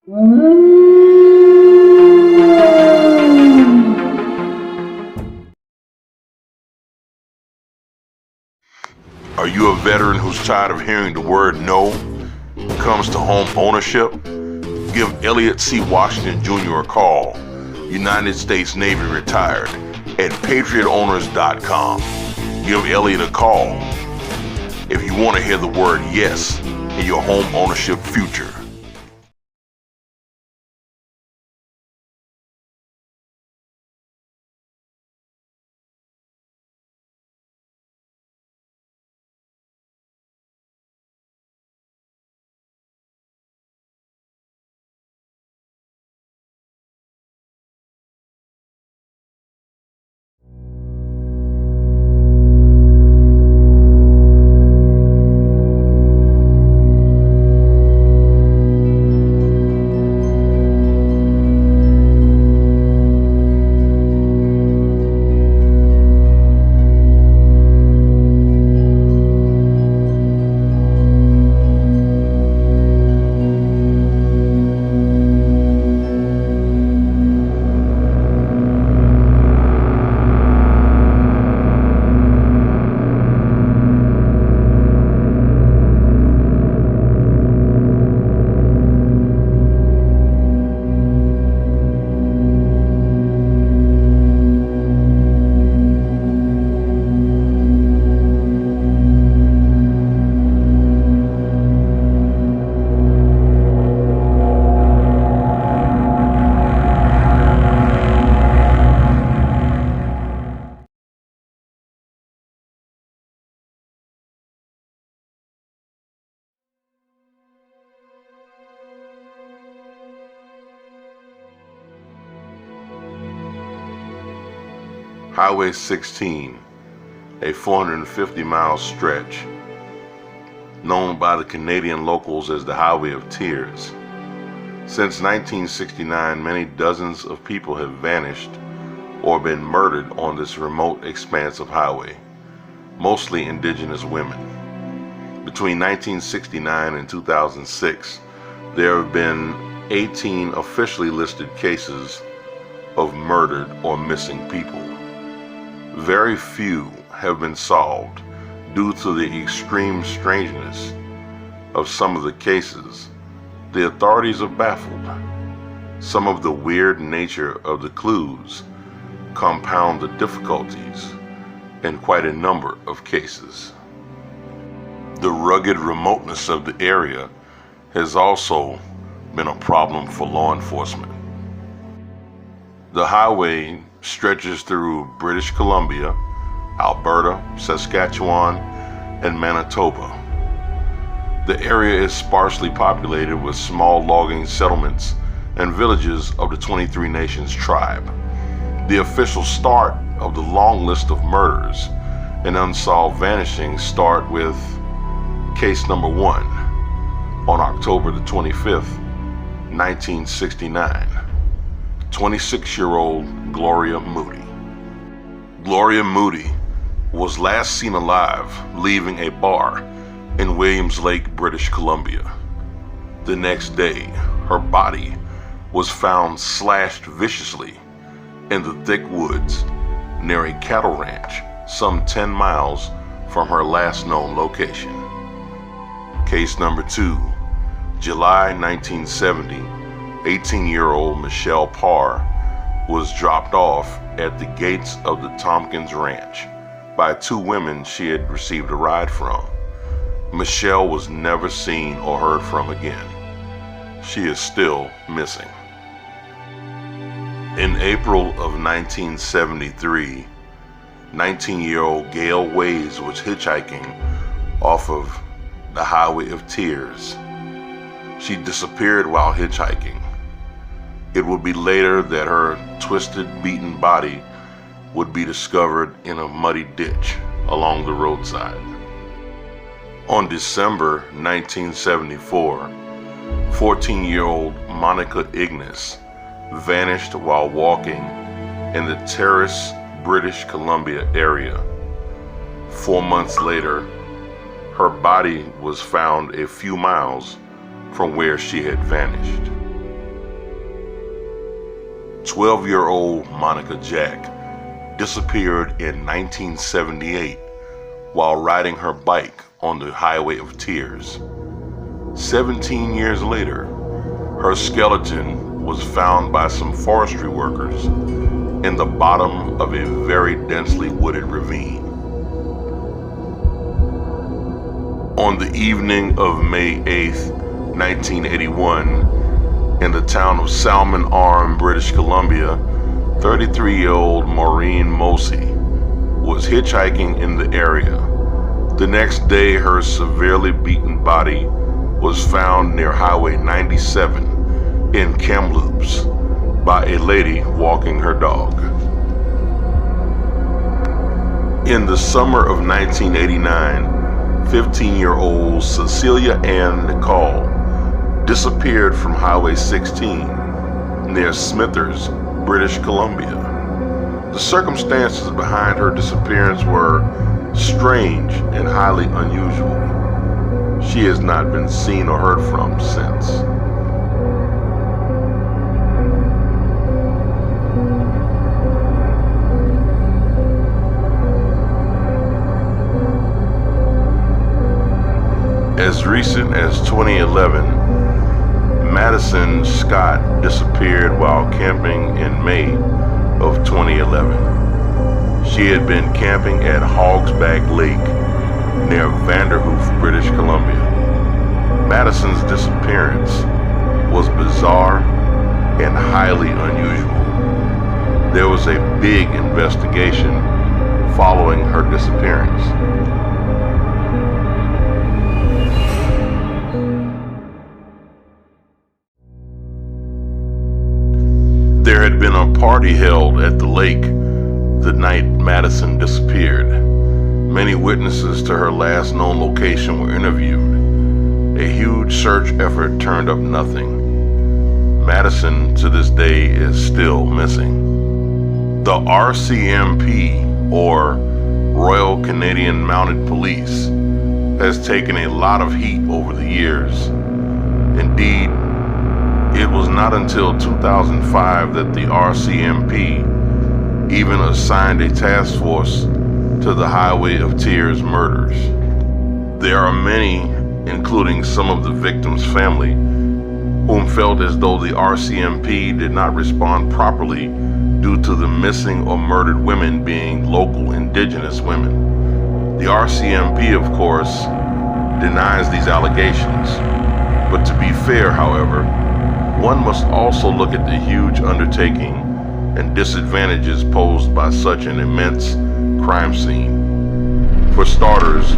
Are you a veteran who's tired of hearing the word no when it comes to home ownership? Give Elliot C. Washington Jr. a call, United States Navy retired, at patriotowners.com. Give Elliot a call if you want to hear the word yes in your home ownership future. Highway 16, a 450-mile stretch, known by the Canadian locals as the Highway of Tears. Since 1969, many dozens of people have vanished or been murdered on this remote expanse of highway, mostly indigenous women. Between 1969 and 2006, there have been 18 officially listed cases of murdered or missing people. Very few have been solved due to the extreme strangeness of some of the cases. The authorities are baffled. Some of the weird nature of the clues compound the difficulties in quite a number of cases. The rugged remoteness of the area has also been a problem for law enforcement. The highway stretches through British Columbia, Alberta, Saskatchewan, and Manitoba. The area is sparsely populated with small logging settlements and villages of the 23 Nations tribe. The official start of the long list of murders and unsolved vanishings start with case number 1 on October the 25th, 1969. 26-year-old Gloria Moody. Gloria Moody was last seen alive leaving a bar in Williams Lake, British Columbia. The next day, her body was found slashed viciously in the thick woods near a cattle ranch some 10 miles from her last known location. Case number 2, July 1970, 18-year-old Michelle Pare was dropped off at the gates of the Tompkins Ranch by 2 women she had received a ride from. Michelle was never seen or heard from again. She is still missing. In April of 1973, 19-year-old Gale Weys was hitchhiking off of the Highway of Tears. She disappeared while hitchhiking. It would be later that her twisted, beaten body would be discovered in a muddy ditch along the roadside. On December 1974, 14-year-old Monica Ignas vanished while walking in the Terrace, British Columbia area. 4 months later, her body was found a few miles from where she had vanished. 12-year-old Monica Jack disappeared in 1978 while riding her bike on the Highway of Tears. 17 years later, her skeleton was found by some forestry workers in the bottom of a very densely wooded ravine. On the evening of May 8th, 1981, in the town of Salmon Arm, British Columbia, 33-year-old Maureen Mosie was hitchhiking in the area. The next day, her severely beaten body was found near Highway 97 in Kamloops by a lady walking her dog. In the summer of 1989, 15-year-old Cicilia and Nikal disappeared from Highway 16 near Smithers, British Columbia. The circumstances behind her disappearance were strange and highly unusual. She has not been seen or heard from since. As recent as 2011, Madison Scott disappeared while camping in May of 2011. She had been camping at Hogsback Lake near Vanderhoof, British Columbia. Madison's disappearance was bizarre and highly unusual. There was a big investigation following her disappearance. There had been a party held at the lake the night Madison disappeared. Many witnesses to her last known location were interviewed. A huge search effort turned up nothing. Madison, to this day, is still missing. The RCMP, or Royal Canadian Mounted Police, has taken a lot of heat over the years. Indeed, it was not until 2005 that the RCMP even assigned a task force to the Highway of Tears murders. There are many, including some of the victims' family, whom felt as though the RCMP did not respond properly due to the missing or murdered women being local indigenous women. The RCMP, of course, denies these allegations. But to be fair, however, one must also look at the huge undertaking and disadvantages posed by such an immense crime scene. For starters,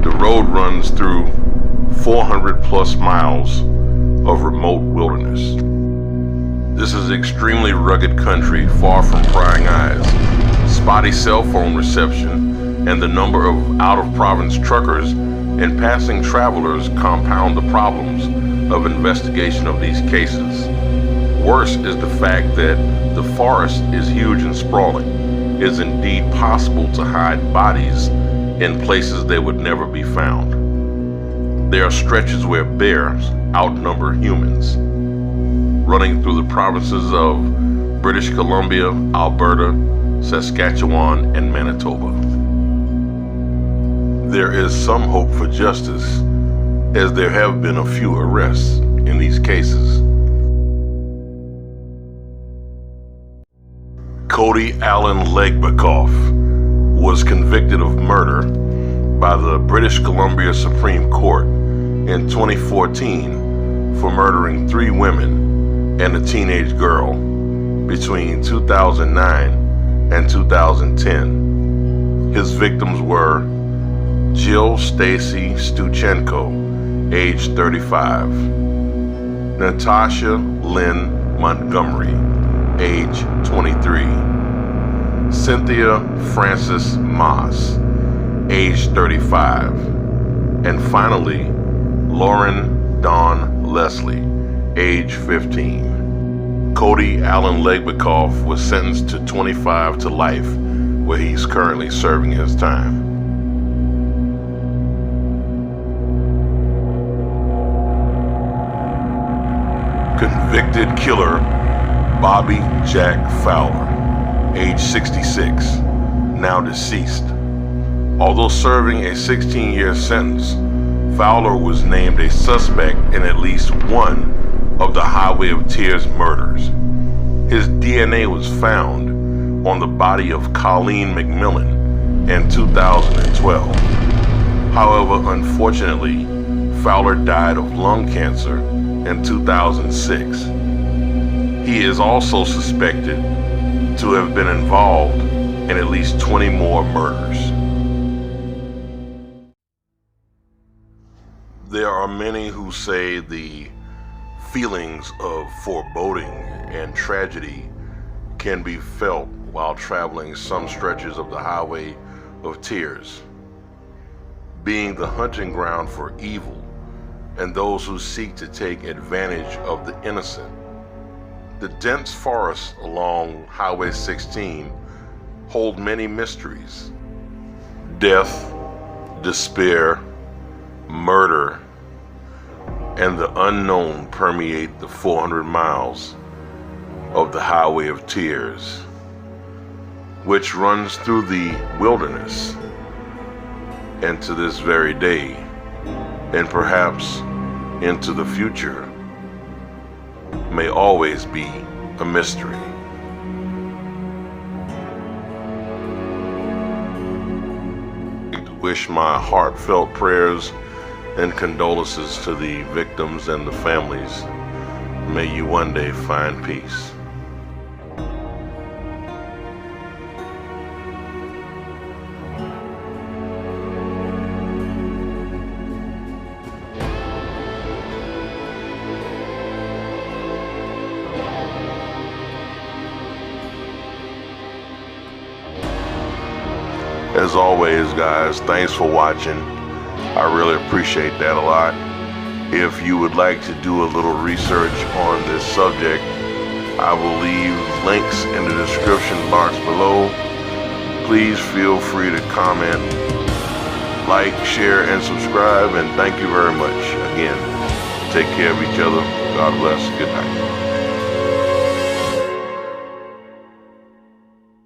the road runs through 400 plus miles of remote wilderness. This is extremely rugged country, far from prying eyes. Spotty cell phone reception and the number of out-of-province truckers and passing travelers compound the problems of investigation of these cases. Worse is the fact that the forest is huge and sprawling. It is indeed possible to hide bodies in places they would never be found. There are stretches where bears outnumber humans, running through the provinces of British Columbia, Alberta, Saskatchewan, and Manitoba. There is some hope for justice, as there have been a few arrests in these cases. Cody Allen Legbekoff was convicted of murder by the British Columbia Supreme Court in 2014 for murdering 3 women and a teenage girl between 2009 and 2010. His victims were Jill Stacy Stuchenko, age 35, Natasha Lynn Montgomery, age 23, Cynthia Frances Moss, age 35, and finally, Lauren Dawn Leslie, age 15. Cody Allen Legbekoff was sentenced to 25 to life, where he's currently serving his time. Convicted killer Bobby Jack Fowler, age 66, now deceased. Although serving a 16-year sentence, Fowler was named a suspect in at least one of the Highway of Tears murders. His DNA was found on the body of Colleen McMillan in 2012. However, unfortunately, Fowler died of lung cancer in 2006. He is also suspected to have been involved in at least 20 more murders. There are many who say the feelings of foreboding and tragedy can be felt while traveling some stretches of the Highway of Tears, being the hunting ground for evil and those who seek to take advantage of the innocent. The dense forests along Highway 16 hold many mysteries. Death, despair, murder, and the unknown permeate the 400 miles of the Highway of Tears, which runs through the wilderness, and to this very day, and perhaps into the future, may always be a mystery. I wish my heartfelt prayers and condolences to the victims and the families. May you one day find peace. As always, guys, thanks for watching. I really appreciate that a lot. If you would like to do a little research on this subject, I will leave links in the description box below. Please feel free to comment, like, share, and subscribe, and thank you very much. Again, take care of each other. God bless. Good night.